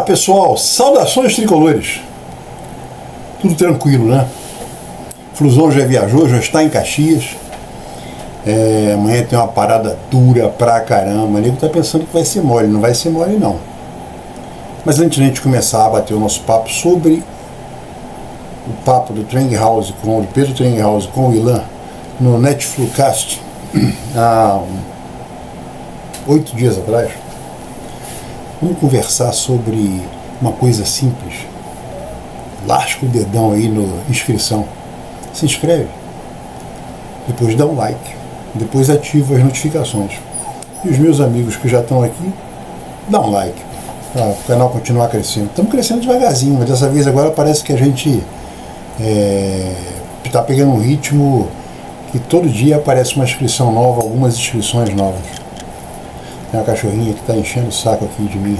pessoal, saudações tricolores. Tudo tranquilo, né? Flusão já viajou, já está em Caxias. Amanhã tem uma parada dura pra caramba. O nego tá pensando que vai ser mole, não vai ser mole não. Mas antes de a gente começar a bater o nosso papo sobre o papo do Trenhouse com o Pedro Trenhouse com o Ilan no Netflucast há 8 dias atrás, vamos conversar sobre uma coisa simples. Lasca o dedão aí na inscrição, se inscreve, depois dá um like, depois ativa as notificações. E os meus amigos que já estão aqui, dá um like para o canal continuar crescendo. Estamos crescendo devagarzinho, mas dessa vez agora parece que a gente está pegando um ritmo que todo dia aparece uma inscrição nova, algumas inscrições novas. Tem uma cachorrinha que está enchendo o saco aqui de mim,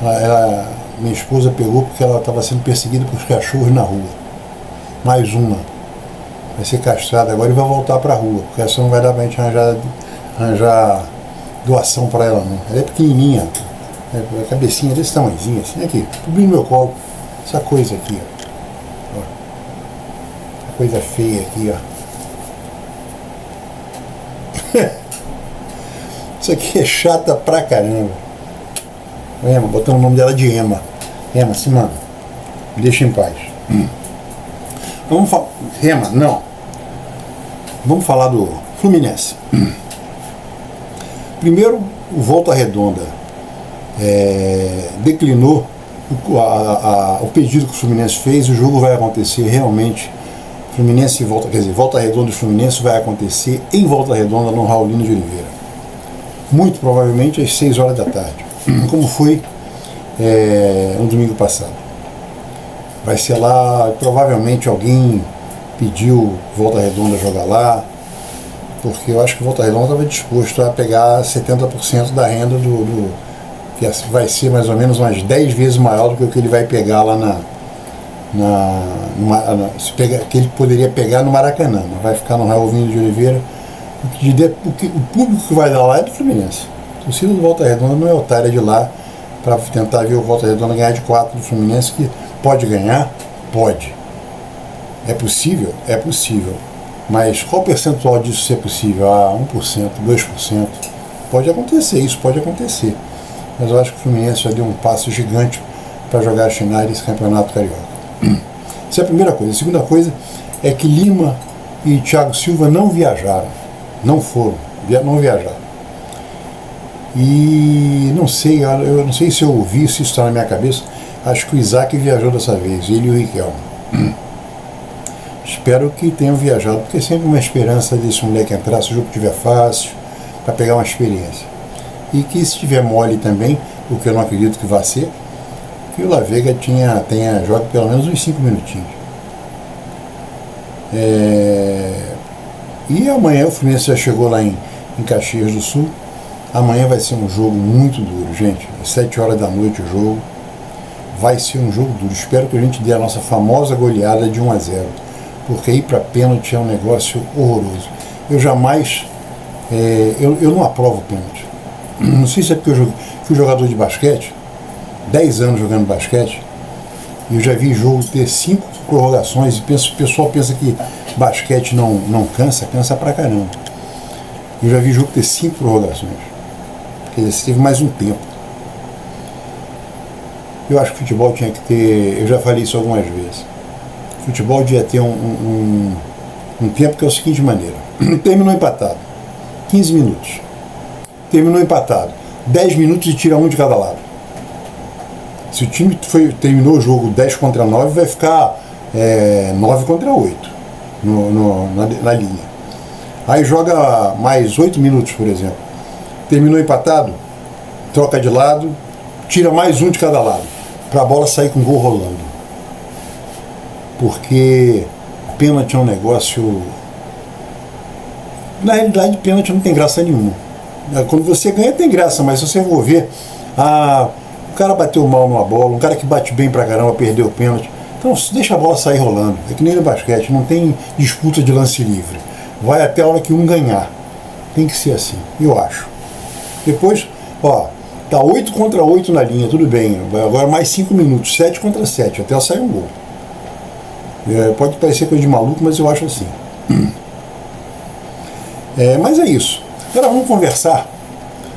rapaz. Minha esposa pegou porque ela estava sendo perseguida por cachorros na rua. Mais uma. Vai ser castrada agora e vai voltar para a rua, porque essa não vai dar para a gente arranjar doação para ela, não. Ela é pequenininha, a cabecinha desse tamanhozinho, assim, aqui, tudo no meu colo. Essa coisa aqui, ó. Essa coisa feia aqui, ó. Isso aqui é chata pra caramba. Emma, botando o nome dela de Emma. Emma, assim, mano, me deixa em paz. Vamos falar. Emma, não. Vamos falar do Fluminense. Primeiro, o Volta Redonda declinou o pedido que o Fluminense fez. O jogo vai acontecer realmente. Fluminense e Volta, quer dizer, Volta Redonda e Fluminense vai acontecer em Volta Redonda no Raulino de Oliveira. Muito provavelmente às 6 horas da tarde, como foi no domingo passado. Vai ser lá, provavelmente alguém pediu Volta Redonda jogar lá, porque eu acho que Volta Redonda estava disposto a pegar 70% da renda que vai ser mais ou menos umas 10 vezes maior do que o que ele vai pegar lá que ele poderia pegar no Maracanã, mas vai ficar no Raulino de Oliveira. O público que vai dar lá é do Fluminense. A torcida do Volta Redonda não é otária de lá para tentar ver o Volta Redonda ganhar de 4 do Fluminense, que pode ganhar? Pode. É possível? É possível. Mas qual o percentual disso ser possível? 1%, 2%? Pode acontecer, isso pode acontecer. Mas eu acho que o Fluminense já deu um passo gigante para jogar a final desse campeonato carioca. Essa é a primeira coisa. A segunda coisa é que Lima e Thiago Silva não viajaram. Não viajaram. E não sei, eu não sei se eu ouvi, se isso está na minha cabeça. Acho que o Isaac viajou dessa vez, ele e o Riquelme. Espero que tenham viajado, porque é sempre uma esperança desse moleque entrar, se o jogo estiver fácil, para pegar uma experiência. E que se estiver mole também, o que eu não acredito que vá ser, que o La Vega jogue pelo menos uns 5 minutinhos. E amanhã o Fluminense já chegou lá em Caxias do Sul. Amanhã vai ser um jogo muito duro, gente. Às 7 horas da noite o jogo. Vai ser um jogo duro. Espero que a gente dê a nossa famosa goleada de 1-0. Porque ir para pênalti é um negócio horroroso. Eu jamais... eu não aprovo pênalti. Não sei se é porque eu fui jogador de basquete, 10 anos jogando basquete, e eu já vi jogo ter 5 prorrogações, e o pessoal pensa que basquete não cansa pra caramba. Eu já vi jogo ter 5 prorrogações. Quer dizer, teve mais um tempo. Eu acho que o futebol tinha que ter, eu já falei isso algumas vezes, o futebol devia ter um tempo que é o seguinte maneira: terminou empatado, 15 minutos. Terminou empatado, 10 minutos e tira um de cada lado. Se o time terminou o jogo 10 contra 9, vai ficar 9 contra 8 na linha. Aí joga mais 8 minutos, por exemplo. Terminou empatado, troca de lado, tira mais um de cada lado, para a bola sair com o gol rolando. Porque pênalti é um negócio... Na realidade, pênalti não tem graça nenhuma. Quando você ganha tem graça, mas se você for ver, o cara bateu mal numa bola, um cara que bate bem pra caramba perdeu o pênalti. Então deixa a bola sair rolando. É que nem no basquete, não tem disputa de lance livre. Vai até a hora que um ganhar. Tem que ser assim, eu acho. Depois, Tá 8-8 na linha, tudo bem. Agora mais 5 minutos, 7-7, até sair um gol. Pode parecer coisa de maluco, mas eu acho assim. Mas é isso. Agora vamos conversar.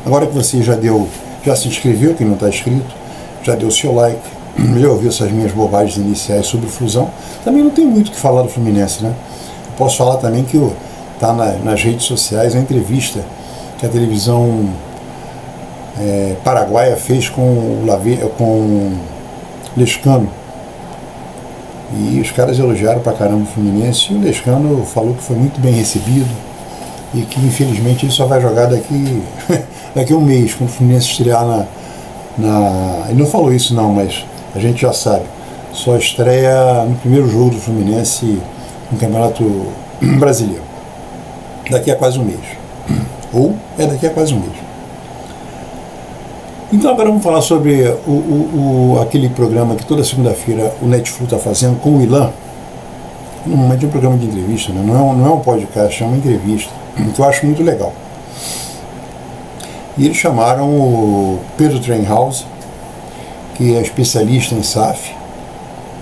Agora que você já se inscreveu, quem não está inscrito, já deu seu like, já ouviu essas minhas bobagens iniciais sobre o Flusão. Também não tem muito o que falar do Fluminense, né? Eu posso falar também que está nas redes sociais a entrevista que a televisão paraguaia fez com o Lescano. E os caras elogiaram pra caramba o Fluminense, e o Lescano falou que foi muito bem recebido e que infelizmente ele só vai jogar daqui a um mês, quando o Fluminense estrear ele não falou isso não, mas a gente já sabe, só estreia no primeiro jogo do Fluminense no Campeonato Brasileiro, daqui a quase um mês, ou daqui a quase um mês. Então agora vamos falar sobre aquele programa que toda segunda-feira o Netflix está fazendo com o Ilan. Não é de um programa de entrevista, né? Não é um podcast, é uma entrevista, que eu acho muito legal. E eles chamaram o Pedro Treinhaus, que é especialista em SAF,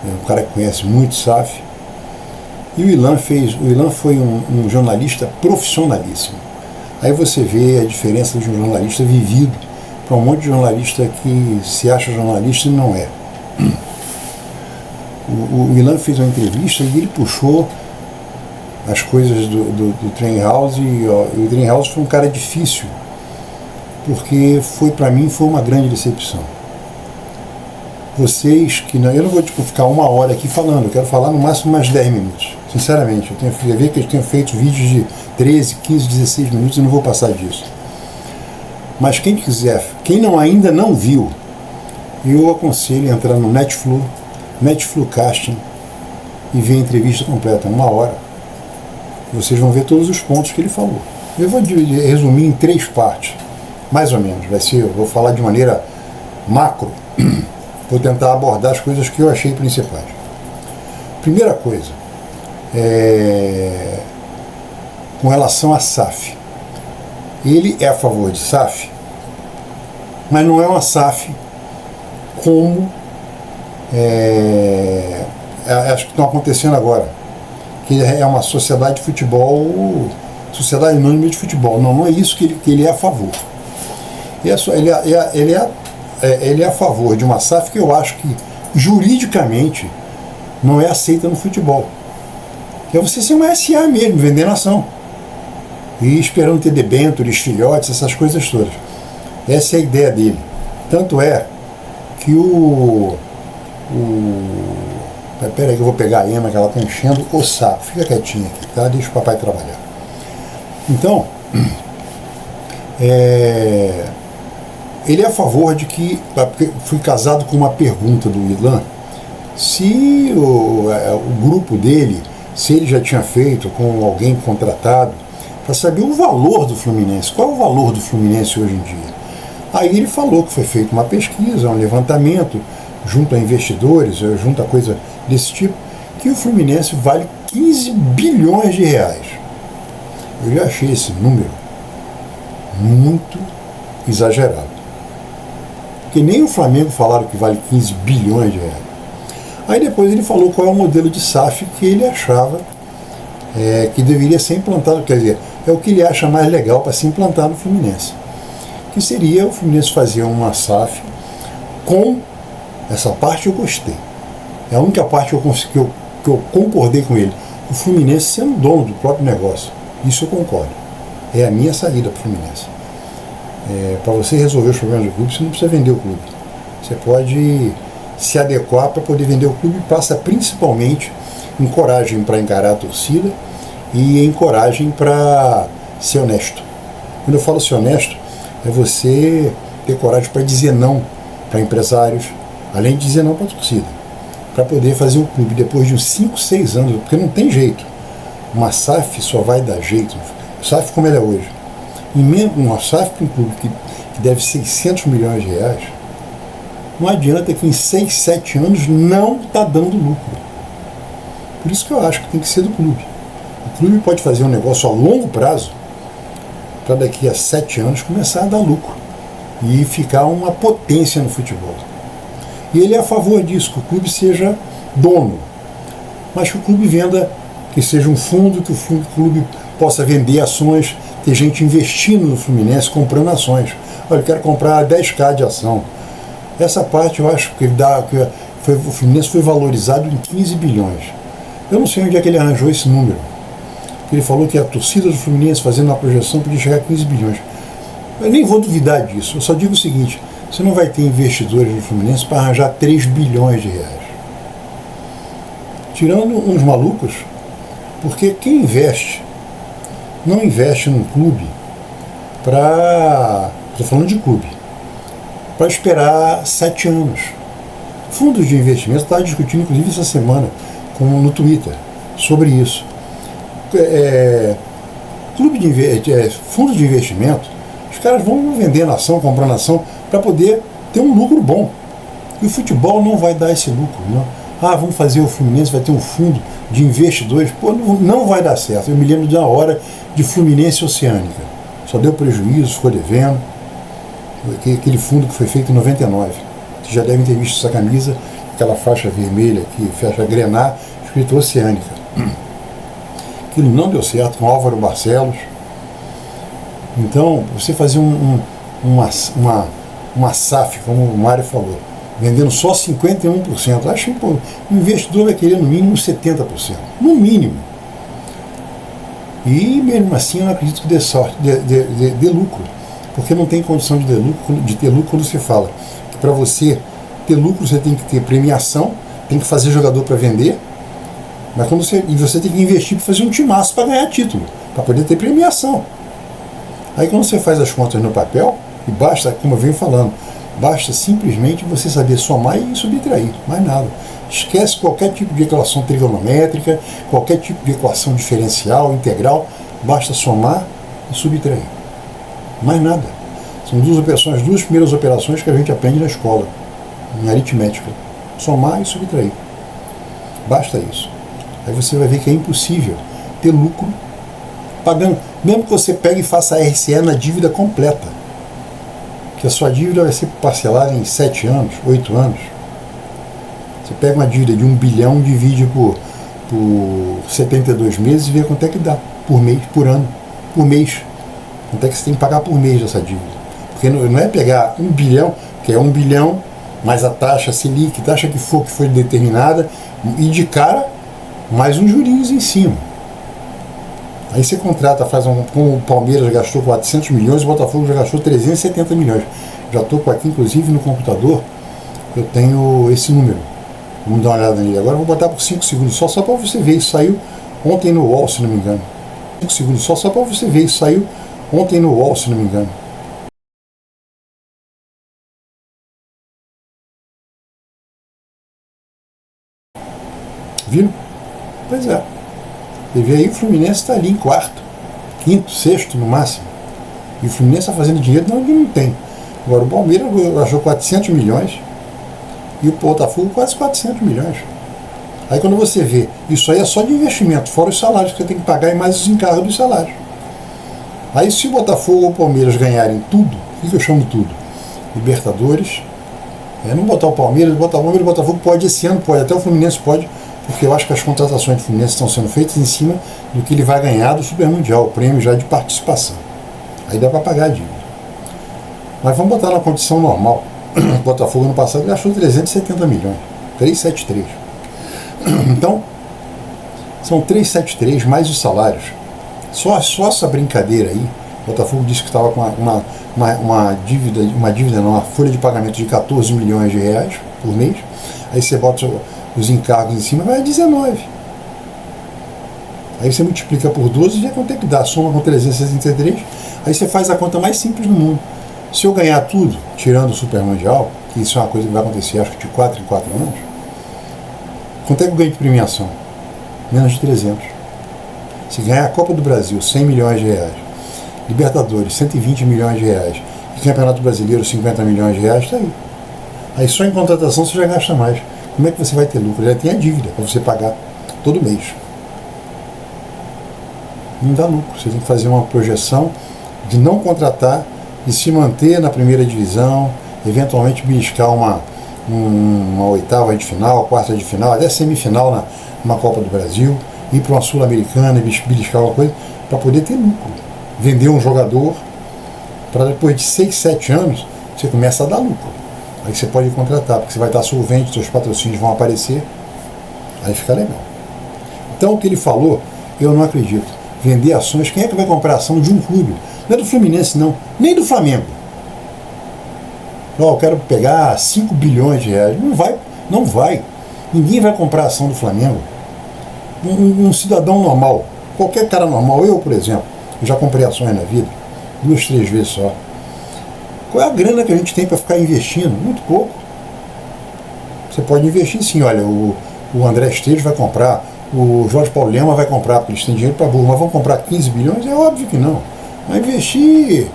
um cara que conhece muito SAF, e o Ilan foi um jornalista profissionalíssimo. Aí você vê a diferença de um jornalista vivido para um monte de jornalista que se acha jornalista e não é. O Ilan fez uma entrevista e ele puxou as coisas do Treinhaus, e o Treinhaus foi um cara difícil, porque para mim foi uma grande decepção. Vocês que não... Eu não vou ficar uma hora aqui falando, eu quero falar no máximo mais 10 minutos. Sinceramente, eu ver que eu tenho feito vídeos de 13, 15, 16 minutos e não vou passar disso. Mas quem quiser, ainda não viu, eu aconselho a entrar no Netflix Casting e ver a entrevista completa, 1 hora. Vocês vão ver todos os pontos que ele falou. Eu vou resumir em 3 partes, mais ou menos. Eu vou falar de maneira macro, vou tentar abordar as coisas que eu achei principais. Primeira coisa, com relação a SAF. Ele é a favor de SAF, mas não é uma SAF como acho que estão acontecendo agora, que é uma sociedade de futebol, sociedade anônima de futebol. Não é isso que ele é a favor. Ele é a favor de uma SAF que eu acho que juridicamente não é aceita no futebol. Que é você ser uma SA mesmo, vendendo ação. E esperando ter debêntures, filhotes, essas coisas todas. Essa é a ideia dele. Tanto é que peraí que eu vou pegar a Emma, que ela está enchendo o saco. Fica quietinha aqui, tá? Deixa o papai trabalhar. Então, ele é a favor de que... Porque fui casado com uma pergunta do Ilan, se o grupo dele, se ele já tinha feito com alguém contratado, para saber o valor do Fluminense. Qual é o valor do Fluminense hoje em dia? Aí ele falou que foi feita uma pesquisa, um levantamento, junto a investidores, junto a coisa desse tipo, que o Fluminense vale 15 bilhões de reais. Eu já achei esse número muito exagerado. Porque nem o Flamengo falaram que vale 15 bilhões de reais. Aí depois ele falou qual é o modelo de SAF que ele achava que deveria ser implantado, quer dizer, é o que ele acha mais legal para se implantar no Fluminense. Que seria o Fluminense fazer uma SAF com... Essa parte eu gostei. É a única parte que eu concordei com ele. O Fluminense sendo dono do próprio negócio. Isso eu concordo. É a minha saída para o Fluminense. Para você resolver os problemas do clube, você não precisa vender o clube. Você pode se adequar para poder vender o clube, e passa principalmente em coragem para encarar a torcida e em coragem para ser honesto. Quando eu falo ser honesto, é você ter coragem para dizer não para empresários, além de dizer não para a torcida, para poder fazer o clube depois de uns 5, 6 anos, porque não tem jeito. Uma SAF só vai dar jeito, SAF como ela é hoje. E mesmo uma SAF para um clube que deve 600 milhões de reais, não adianta que em 6, 7 anos não está dando lucro. Por isso que eu acho que tem que ser do clube. O clube pode fazer um negócio a longo prazo para daqui a 7 anos começar a dar lucro. e ficar uma potência no futebol. E ele é a favor disso, que o clube seja dono, mas que o clube venda, que seja um fundo, que o clube possa vender ações, ter gente investindo no Fluminense, comprando ações. Olha, eu quero comprar 10k de ação. Essa parte eu acho que o Fluminense foi valorizado em 15 bilhões. Eu não sei onde é que ele arranjou esse número. Ele falou que a torcida do Fluminense, fazendo uma projeção, podia chegar a 15 bilhões. Eu nem vou duvidar disso. Eu só digo o seguinte: você não vai ter investidores no Fluminense para arranjar 3 bilhões de reais. Tirando uns malucos, porque quem investe, não investe num clube para... Estou falando de clube. Para esperar 7 anos. Fundos de investimento, estava discutindo inclusive essa semana no Twitter sobre isso. Fundos de investimento, os caras vão vendendo ação, comprando ação, para poder ter um lucro bom. E o futebol não vai dar esse lucro. Não. Vamos fazer o Fluminense, vai ter um fundo de investidores. Pô, não vai dar certo. Eu me lembro de uma hora de Fluminense Oceânica. Só deu prejuízo, ficou devendo. Aquele fundo que foi feito em 99. Vocês já devem ter visto essa camisa, aquela faixa vermelha que fecha a grenar, escrito Oceânica. Aquilo não deu certo com Álvaro Barcelos. Então, você fazer uma SAF, como o Mário falou, vendendo só 51%, acho que o investidor vai querer no mínimo 70%. No mínimo. E mesmo assim eu não acredito que dê lucro. Porque não tem condição de ter lucro quando você fala que para você ter lucro você tem que ter premiação, tem que fazer jogador para vender, mas você tem que investir para fazer um timaço para ganhar título, para poder ter premiação. Aí quando você faz as contas no papel, e basta, como eu venho falando, basta simplesmente você saber somar e subtrair, mais nada. Esquece qualquer tipo de equação trigonométrica, qualquer tipo de equação diferencial, integral, basta somar e subtrair. Mais nada. São as duas primeiras operações que a gente aprende na escola, em aritmética. Somar e subtrair. Basta isso. Aí você vai ver que é impossível ter lucro pagando, mesmo que você pegue e faça a RCE na dívida completa, que a sua dívida vai ser parcelada em 7 anos, 8 anos. Você pega uma dívida de 1 bilhão, divide por 72 meses e vê quanto é que dá por mês, por ano, por mês. Quanto é que você tem que pagar por mês essa dívida? Porque não é pegar 1 bilhão, que é 1 bilhão, mais a taxa Selic, taxa que foi determinada, e de cara, mais uns juros em cima. Aí você contrata, como o Palmeiras gastou 400 milhões, o Botafogo já gastou 370 milhões. Já estou aqui, inclusive, no computador, eu tenho esse número. Vamos dar uma olhada nele agora, vou botar por 5 segundos só para você ver. Isso saiu ontem no UOL, se não me engano. 5 segundos só para você ver. Isso saiu ontem no UOL, se não me engano. Viram? Pois é. Você vê aí, o Fluminense está ali em quarto, quinto, sexto no máximo. E o Fluminense está fazendo dinheiro de onde não tem. Agora o Palmeiras achou 400 milhões e o Botafogo quase 400 milhões. Aí quando você vê, isso aí é só de investimento, fora os salários que você tem que pagar e mais os encargos dos salários. Aí se o Botafogo ou o Palmeiras ganharem tudo, o que eu chamo tudo? Libertadores, não botar o Palmeiras, botar o Palmeiras, o Botafogo pode esse ano, pode, até o Fluminense pode, porque eu acho que as contratações do Fluminense estão sendo feitas em cima do que ele vai ganhar do Super Mundial, o prêmio já de participação. Aí dá para pagar a dívida. Mas vamos botar na condição normal. O Botafogo no passado gastou 370 milhões, 373. Então, são 373 mais os salários. Só essa brincadeira aí, o Botafogo disse que estava com uma folha de pagamento de 14 milhões de reais por mês. Aí você bota os encargos em cima, vai a 19. Aí você multiplica por 12 e vê quanto é que dá. Soma com 363, aí você faz a conta mais simples do mundo. Se eu ganhar tudo, tirando o Super Mundial, que isso é uma coisa que vai acontecer acho que de 4 em 4 anos, quanto é que eu ganho de premiação? Menos de 300. Se ganhar a Copa do Brasil, 100 milhões de reais, Libertadores, 120 milhões de reais, e Campeonato Brasileiro, 50 milhões de reais, está aí. Aí só em contratação você já gasta mais. Como é que você vai ter lucro? Já tem a dívida para você pagar todo mês. Não dá lucro. Você tem que fazer uma projeção de não contratar de se manter na primeira divisão, eventualmente beliscar uma oitava de final, quarta de final, até semifinal numa Copa do Brasil, ir para uma Sul-Americana e beliscar alguma coisa, para poder ter lucro. Vender um jogador, para depois de 6, 7 anos, você começa a dar lucro. Aí você pode contratar, porque você vai estar solvente, seus patrocínios vão aparecer, aí fica legal. Então o que ele falou, eu não acredito. Vender ações, quem é que vai comprar ação de um clube? Não é do Fluminense não, nem do Flamengo. Eu quero pegar 5 bilhões de reais. Não vai. Ninguém vai comprar ação do Flamengo. Um cidadão normal, qualquer cara normal, eu, por exemplo, já comprei ações na vida, 2, 3 vezes só. Qual é a grana que a gente tem para ficar investindo? Muito pouco. Você pode investir sim, olha, o André Esteves vai comprar, o Jorge Paulo Lema vai comprar, porque eles têm dinheiro para burro, mas vão comprar 15 bilhões? É óbvio que não. Vai investir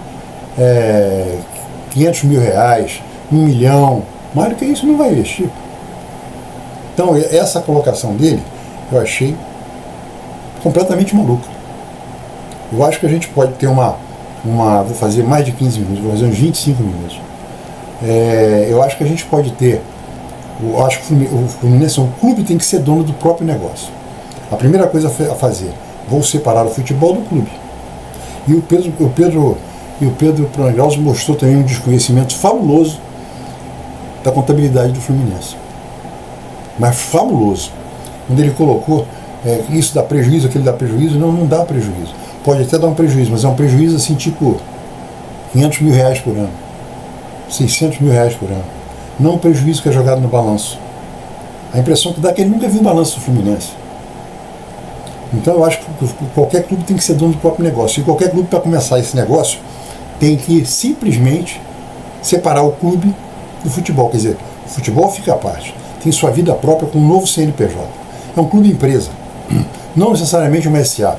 500 mil reais, 1 milhão, mais do que isso não vai investir. Então essa colocação dele, eu achei completamente maluca. Eu acho que a gente pode ter vou fazer mais de 15 minutos, vou fazer uns 25 minutos. Eu acho que a gente pode ter, eu acho que o Fluminense, o clube tem que ser dono do próprio negócio. A primeira coisa a fazer, vou separar o futebol do clube. E o Pedro Prangaus mostrou também um desconhecimento fabuloso da contabilidade do Fluminense. Mas fabuloso. Quando ele colocou, isso dá prejuízo, aquele dá prejuízo, não dá prejuízo. Pode até dar um prejuízo, mas é um prejuízo assim, tipo 500 mil reais por ano, 600 mil reais por ano. Não um prejuízo que é jogado no balanço. A impressão que dá é que ele nunca viu o balanço do Fluminense. Então eu acho que qualquer clube tem que ser dono do próprio negócio. E qualquer clube, para começar esse negócio, tem que simplesmente separar o clube do futebol. Quer dizer, o futebol fica à parte. Tem sua vida própria com um novo CNPJ. É um clube empresa. Não necessariamente uma SA.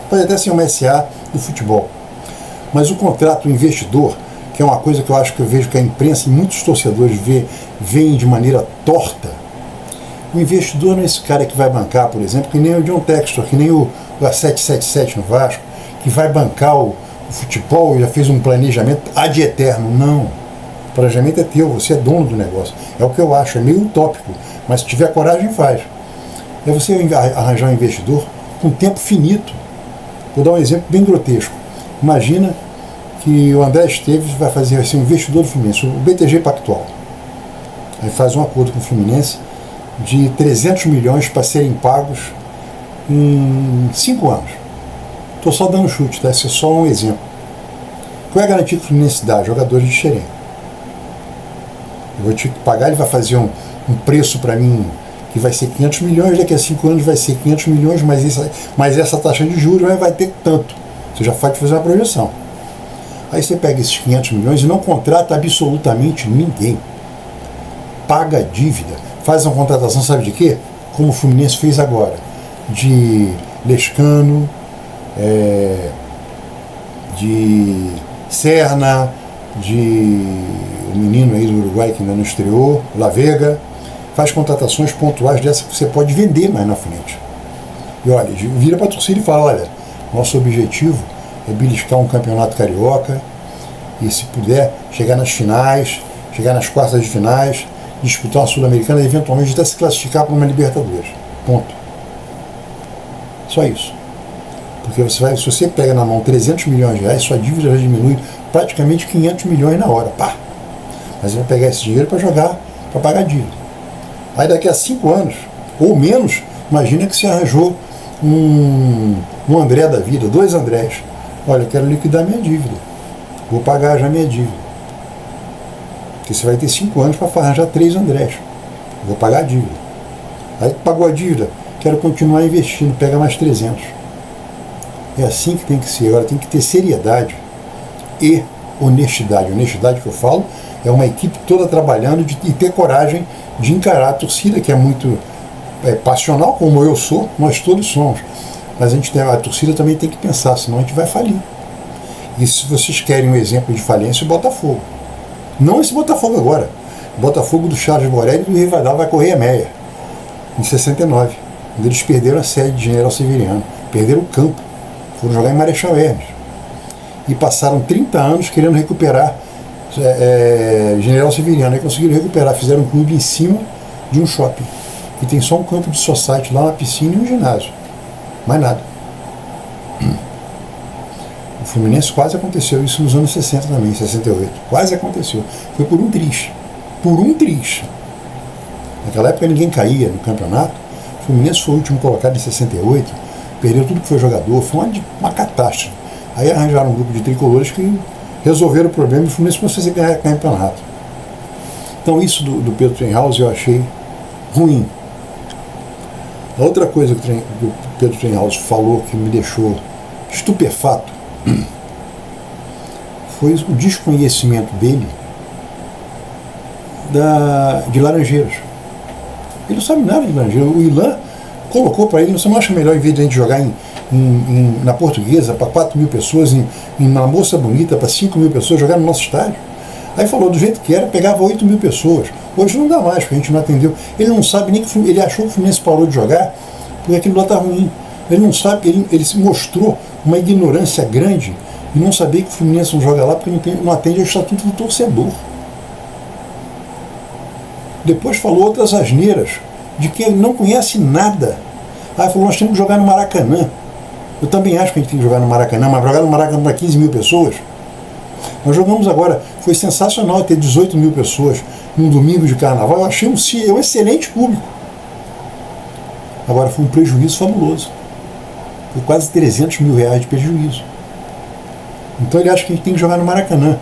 Pode até ser uma SA do futebol. Mas o contrato investidor, que é uma coisa que eu vejo que a imprensa e muitos torcedores veem de maneira torta. O investidor não é esse cara que vai bancar, por exemplo, que nem o John Textor, que nem o 777 no Vasco, que vai bancar o futebol e já fez um planejamento ad eterno. Não. O planejamento é teu, você é dono do negócio. É o que eu acho, é meio utópico, mas se tiver coragem, faz. É você arranjar um investidor com tempo finito. Vou dar um exemplo bem grotesco. Imagina que o André Esteves vai ser um investidor do Fluminense, o BTG Pactual. Aí faz um acordo com o Fluminense de 300 milhões para serem pagos em 5 anos. Estou só dando chute, tá? Esse é só um exemplo. Qual é a garantia que o Fluminense dá? Jogadores de xerém. Eu vou te pagar, ele vai fazer um preço para mim que vai ser 500 milhões, daqui a 5 anos vai ser 500 milhões, mas essa taxa de juros vai ter tanto. Você já pode fazer uma projeção. Aí você pega esses 500 milhões e não contrata absolutamente ninguém. Paga a dívida. Faz uma contratação, sabe de quê? Como o Fluminense fez agora. De Lescano, de Serna, de o menino aí do Uruguai que ainda não estreou, La Vega. Faz contratações pontuais dessas que você pode vender mais na frente. E olha, vira para a torcida e fala, olha, nosso objetivo é beliscar um campeonato carioca e, se puder, chegar nas finais, chegar nas quartas de finais, disputar uma Sul-Americana e eventualmente até se classificar para uma Libertadores. Ponto. Só isso. Porque se você pega na mão 300 milhões de reais, sua dívida já diminui praticamente 500 milhões na hora. Pá! Mas você vai pegar esse dinheiro para jogar, para pagar a dívida. Aí daqui a 5 anos, ou menos, imagina que você arranjou um André da vida, 2 Andrés. Olha, eu quero liquidar minha dívida. Vou pagar já minha dívida. Porque você vai ter 5 anos para arranjar 3 Andrés. Vou pagar a dívida. Aí pagou a dívida, quero continuar investindo, pega mais 300. É assim que tem que ser. Agora tem que ter seriedade e honestidade. Honestidade que eu falo é uma equipe toda trabalhando e ter coragem de encarar a torcida, que é muito passional, como eu sou, nós todos somos. Mas a torcida também tem que pensar, senão a gente vai falir. E se vocês querem um exemplo de falência, o Botafogo. Não esse Botafogo agora. O Botafogo do Charles Borelli e do Rivadavia vai correr a meia. Em 69. Quando eles perderam a sede de General Severiano. Perderam o campo. Foram jogar em Marechal Hermes. e passaram 30 anos querendo recuperar General Severiano. Aí conseguiram recuperar, fizeram um clube em cima de um shopping, que tem só um campo de society lá, uma piscina e um ginásio, mais nada. O Fluminense quase aconteceu isso nos anos 60 também, 68, quase aconteceu, foi por um triz, naquela época ninguém caía no campeonato. O Fluminense foi o último colocado em 68, perdeu tudo que foi jogador, foi uma catástrofe. Aí arranjaram um grupo de tricolores que resolveram o problema e o Fluminense começou a ganhar campeonato. Então isso do Pedro Treinhaus eu achei ruim. A outra coisa que o Pedro Treinhaus falou que me deixou estupefato foi o desconhecimento dele de Laranjeiras. Ele não sabe nada de Laranjeiras. O Ilan colocou para ele: você não acha melhor, em vez de a gente jogar na Portuguesa para 4 mil pessoas, na Moça Bonita para 5 mil pessoas, jogar no nosso estádio? Aí falou, do jeito que era, pegava 8 mil pessoas. Hoje não dá mais, porque a gente não atendeu. Ele não sabe nem que ele achou que o Fluminense parou de jogar porque aquilo lá está ruim. Ele não sabe, ele se mostrou uma ignorância grande e não sabia que o Fluminense não joga lá porque não atende ao estatuto do torcedor. Depois falou outras asneiras de que ele não conhece nada. Aí falou, nós temos que jogar no Maracanã. Eu também acho que a gente tem que jogar no Maracanã, mas jogar no Maracanã para 15 mil pessoas. Nós jogamos agora, foi sensacional ter 18 mil pessoas num domingo de carnaval. Eu achei um excelente público. Agora foi um prejuízo fabuloso. Foi quase 300 mil reais de prejuízo. Então ele acha que a gente tem que jogar no Maracanã.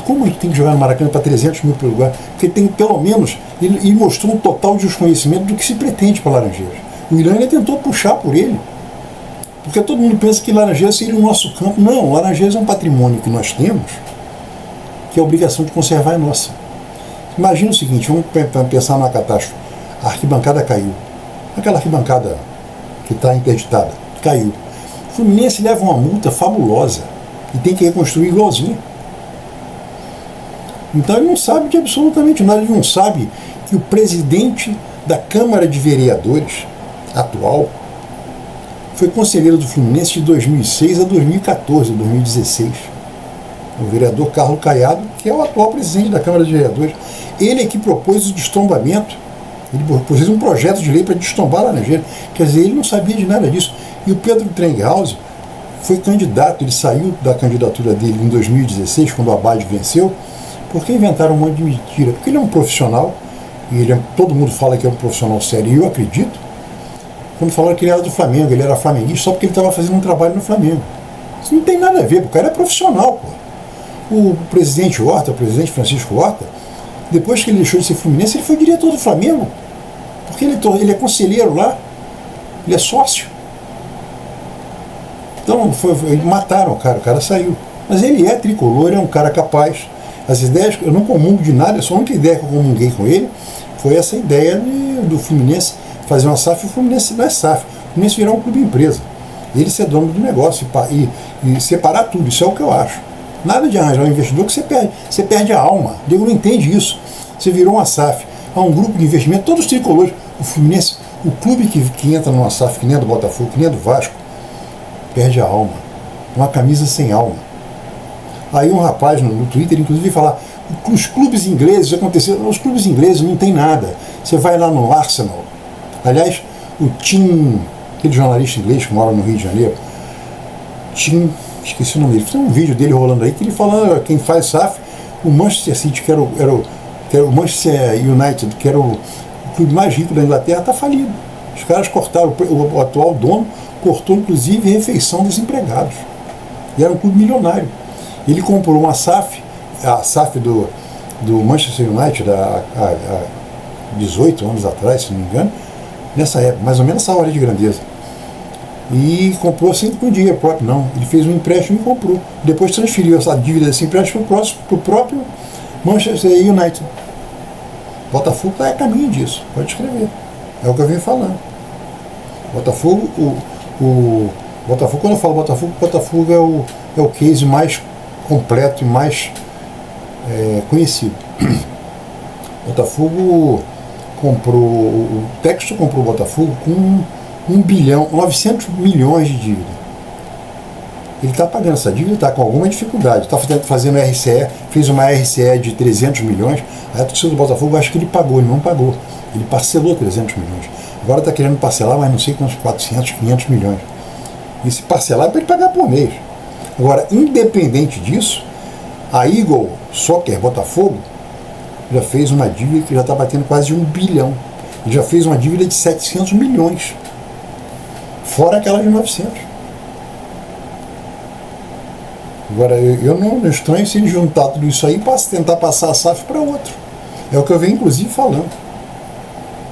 Como a gente tem que jogar no Maracanã para 300 mil por lugar? Porque tem pelo menos, ele mostrou um total desconhecimento do que se pretende para Laranjeiras. O Irã tentou puxar por ele. Porque todo mundo pensa que Laranjeiras seria o nosso campo. Não, Laranjeiras é um patrimônio que nós temos, que a obrigação de conservar é nossa. Imagina o seguinte, vamos pensar numa catástrofe. A arquibancada caiu. Aquela arquibancada que está interditada, caiu. O Fluminense leva uma multa fabulosa e tem que reconstruir igualzinho. Então ele não sabe de absolutamente nada. Ele não sabe que o presidente da Câmara de Vereadores atual foi conselheiro do Fluminense de 2006 a 2014, 2016. O vereador Carlos Caiado, que é o atual presidente da Câmara de Vereadores. Ele é que propôs o destombamento. Ele propôs um projeto de lei para destombar Laranjeiras. Quer dizer, ele não sabia de nada disso. E o Pedro Treinhaus foi candidato, ele saiu da candidatura dele em 2016, quando o Abad venceu, porque inventaram um monte de mentira. Porque ele é um profissional, e todo mundo fala que é um profissional sério, e eu acredito. Quando falaram que ele era do Flamengo, ele era flamenguista só porque ele estava fazendo um trabalho no Flamengo. Isso não tem nada a ver, o cara é profissional. Pô. O presidente Horta, o presidente Francisco Horta, depois que ele deixou de ser Fluminense, ele foi diretor do Flamengo. Porque ele é conselheiro lá, ele é sócio. Então mataram o cara saiu. Mas ele é tricolor, é um cara capaz. As ideias, eu não comungo de nada, a única ideia que eu comunguei com ele foi essa ideia do Fluminense fazer uma SAF. O Fluminense não é SAF, o Fluminense virar um clube empresa. Ele ser dono do negócio e separar tudo, isso é o que eu acho. Nada de arranjar um investidor que você perde a alma. O Diego não entende isso. Você virou uma SAF, há um grupo de investimento, todos os tricolores, o Fluminense, o clube que entra numa SAF, que nem a do Botafogo, que nem a do Vasco, perde a alma. Uma camisa sem alma. Aí um rapaz no Twitter, inclusive, falar, os clubes ingleses aconteceram, os clubes ingleses não tem nada. Você vai lá no Arsenal. Aliás, o Tim, aquele jornalista inglês que mora no Rio de Janeiro, Tim, esqueci o nome dele, tem um vídeo dele rolando aí que ele fala, quem faz SAF, o Manchester City, que era o Manchester United, que era o clube mais rico da Inglaterra, está falido. Os caras cortaram, o atual dono cortou inclusive a refeição dos empregados. E era um clube milionário. Ele comprou uma SAF, a SAF do Manchester United há 18 anos atrás, se não me engano, nessa época, mais ou menos essa hora de grandeza. E comprou assim com dinheiro próprio, não. Ele fez um empréstimo e comprou. Depois transferiu essa dívida desse empréstimo para o próprio Manchester United. Botafogo está a caminho disso, pode escrever. É o que eu venho falando. Botafogo, Botafogo, quando eu falo Botafogo é o case mais completo e mais conhecido. Botafogo comprou, o Texto comprou o Botafogo com 1 bilhão, 900 milhões de dívida. Ele está pagando essa dívida, está com alguma dificuldade. Está fazendo RCE, fez uma RCE de 300 milhões. Aí a torcida do Botafogo acha que ele pagou, ele não pagou. Ele parcelou 300 milhões. Agora está querendo parcelar, mas não sei quantos, 400, 500 milhões. E se parcelar é para ele pagar por mês. Agora, independente disso, a Eagle Soccer Botafogo já fez uma dívida que já está batendo quase 1 bilhão. E já fez uma dívida de 700 milhões. Fora aquela de 900. Agora, eu não estranho se ele juntar tudo isso aí para tentar passar a SAF para outro. É o que eu venho, inclusive, falando.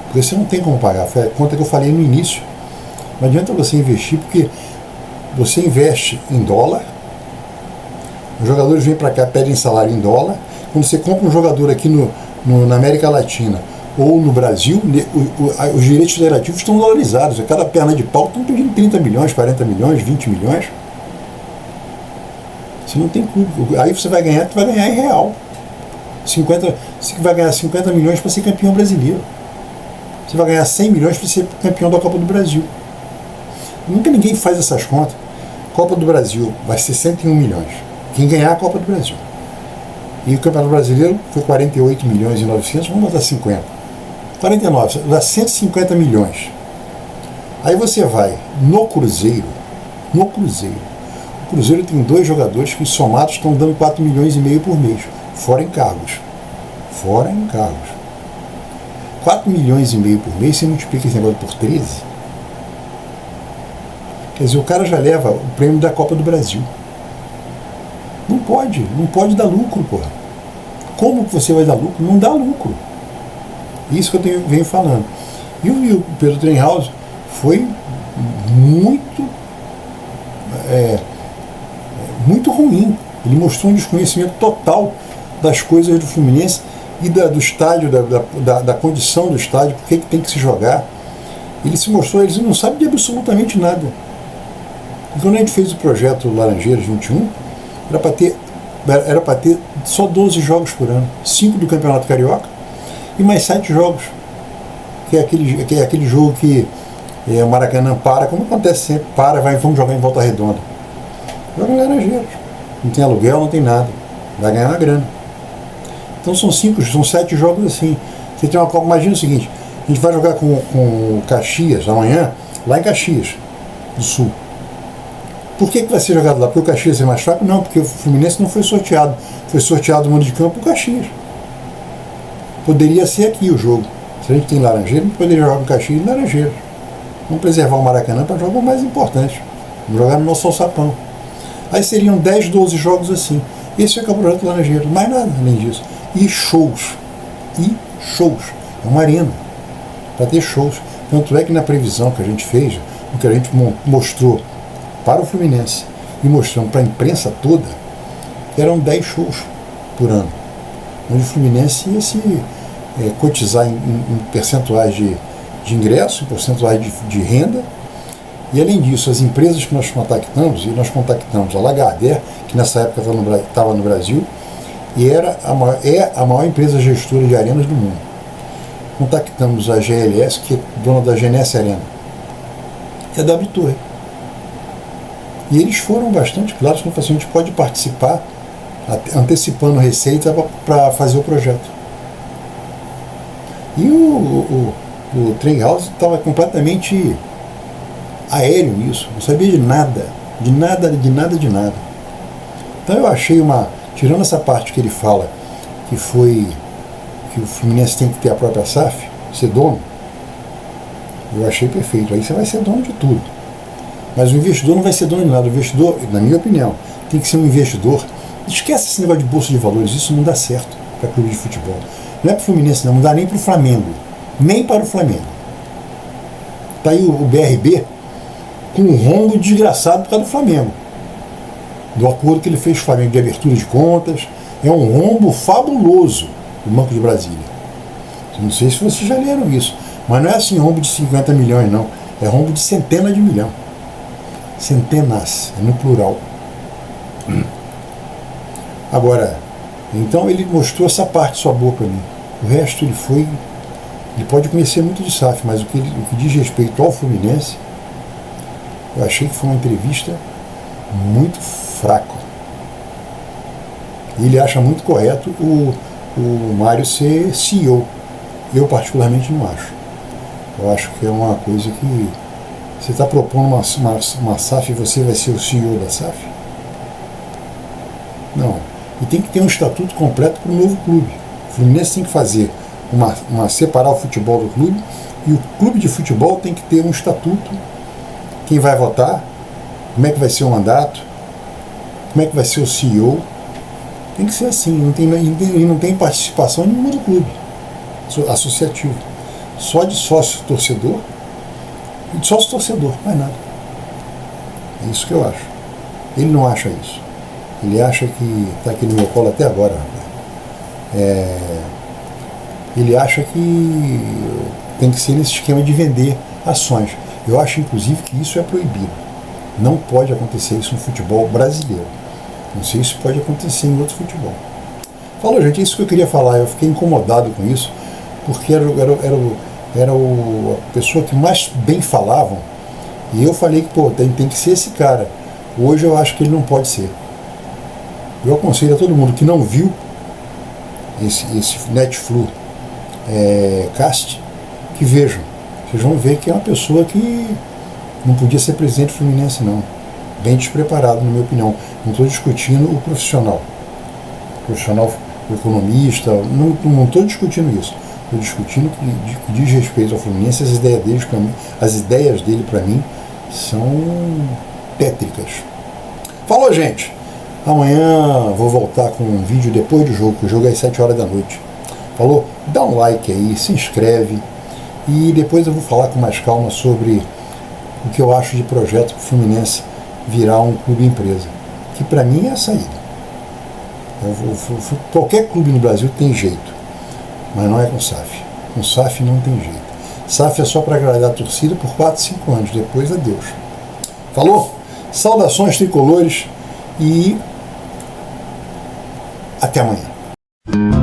Porque você não tem como pagar. Foi a conta que eu falei no início. Não adianta você investir, porque você investe em dólar, os jogadores vêm para cá, pedem salário em dólar. Quando você compra um jogador aqui na América Latina ou no Brasil, os direitos federativos estão dolarizados. A cada perna de pau estão pedindo 30 milhões, 40 milhões, 20 milhões. Você não tem clube. Aí você vai ganhar em real. Você vai ganhar 50 milhões para ser campeão brasileiro. Você vai ganhar 100 milhões para ser campeão da Copa do Brasil. Nunca ninguém faz essas contas. Copa do Brasil vai ser 101 milhões. Quem ganhar a Copa do Brasil. E o Campeonato Brasileiro foi 48 milhões e 900, vamos botar 50. 49, dá 150 milhões. Aí você vai no Cruzeiro. O Cruzeiro tem 2 jogadores que somados estão dando 4 milhões e meio por mês, fora encargos. 4 milhões e meio por mês, você multiplica esse negócio por 13. Quer dizer, o cara já leva o prêmio da Copa do Brasil. Não pode dar lucro, porra. Como que você vai dar lucro? Não dá lucro. Isso que eu venho falando. E o Pedro Trenhaus foi muito ruim. Ele mostrou um desconhecimento total das coisas do Fluminense e do estádio, da condição do estádio, por que tem que se jogar. Ele se mostrou, ele não sabe de absolutamente nada. E quando a gente fez o projeto Laranjeiras 21, era para ter só 12 jogos por ano, 5 do Campeonato Carioca e mais 7 jogos, que é aquele jogo que o Maracanã para, como acontece sempre, vamos jogar em Volta Redonda. Joga em Laranjeiras, não tem aluguel, não tem nada, vai ganhar uma grana. Então são 7 jogos assim. Você tem imagina o seguinte, a gente vai jogar com o Caxias amanhã, lá em Caxias do Sul. Por que vai ser jogado lá? Porque o Caxias é mais fraco? Não, porque o Fluminense não foi sorteado. Foi sorteado no mando de campo o Caxias. Poderia ser aqui o jogo. Se a gente tem Laranjeiras, a gente poderia jogar com Caxias e Laranjeiras. Vamos preservar o Maracanã para jogar o mais importante. Vamos jogar no nosso alçapão. Aí seriam 10, 12 jogos assim. Esse é o Campeonato Laranjeiras. Mais nada além disso. E shows. É uma arena. Para ter shows. Tanto é que na previsão que a gente fez, o que a gente mostrou para o Fluminense e mostrando para a imprensa toda, eram 10 shows por ano, onde o Fluminense ia se cotizar em percentuais de ingresso, em percentuais de renda, e além disso, as empresas que nós contactamos a Lagardère, que nessa época estava no Brasil, e é a maior empresa gestora de arenas do mundo. Contactamos a GLS, que é dona da Genesse Arena, e a W Torre. E eles foram bastante claros, como a gente pode participar, antecipando receita para fazer o projeto. E o Trenhaus estava completamente aéreo nisso, não sabia de nada. Então eu achei tirando essa parte que ele fala, que o Fluminense tem que ter a própria SAF, ser dono, eu achei perfeito. Aí você vai ser dono de tudo. Mas o investidor não vai ser dono de nada. O investidor, na minha opinião, tem que ser um investidor. Esquece esse negócio de bolsa de valores, isso não dá certo para clube de futebol. Não é para o Fluminense, não dá nem para o Flamengo. Nem para o Flamengo. Está aí o BRB com um rombo desgraçado por causa do Flamengo. Do acordo que ele fez com o Flamengo de abertura de contas. É um rombo fabuloso do Banco de Brasília. Não sei se vocês já leram isso. Mas não é assim rombo de 50 milhões, não. É rombo de centenas de milhões. Centenas, no plural. Agora, então ele mostrou essa parte sua boa para mim. O resto ele pode conhecer muito de SAF, mas o que diz respeito ao Fluminense, eu achei que foi uma entrevista muito fraco. Ele acha muito correto o Mário ser CEO. Eu particularmente não acho. Eu acho que é uma coisa que você está propondo uma SAF e você vai ser o CEO da SAF? Não. E tem que ter um estatuto completo para o novo clube. O Fluminense tem que fazer separar o futebol do clube, e o clube de futebol tem que ter um estatuto, quem vai votar, como é que vai ser o mandato, como é que vai ser o CEO. Tem que ser assim, não tem participação nenhuma do clube associativo. Só de sócio-torcedor, e de sócio-torcedor, mais nada. É isso que eu acho. Ele não acha isso. Ele acha que está aqui no meu colo até agora. Ele acha que tem que ser nesse esquema de vender ações. Eu acho, inclusive, que isso é proibido. Não pode acontecer isso no futebol brasileiro. Não sei se pode acontecer em outro futebol. Falou, gente, é isso que eu queria falar. Eu fiquei incomodado com isso, porque era a pessoa que mais bem falavam, e eu falei que, tem que ser esse cara. Hoje eu acho que ele não pode ser. Eu aconselho a todo mundo que não viu esse Netflu cast, que vejam. Vocês vão ver que é uma pessoa que não podia ser presidente do Fluminense, não. Bem despreparado, na minha opinião. Não estou discutindo o profissional. O profissional, o economista, não estou discutindo isso. Estou discutindo que diz respeito ao Fluminense, as ideias dele, para mim, são tétricas. Falou, gente! Amanhã vou voltar com um vídeo depois do jogo, que o jogo é às 7 horas da noite. Falou? Dá um like aí, se inscreve, e depois eu vou falar com mais calma sobre o que eu acho de projeto para o Fluminense virar um clube empresa, que para mim é a saída. Qualquer clube no Brasil tem jeito, mas não é com SAF. Com SAF não tem jeito. SAF é só para agradar a torcida por 4, 5 anos, depois adeus. Falou? Saudações tricolores e até amanhã.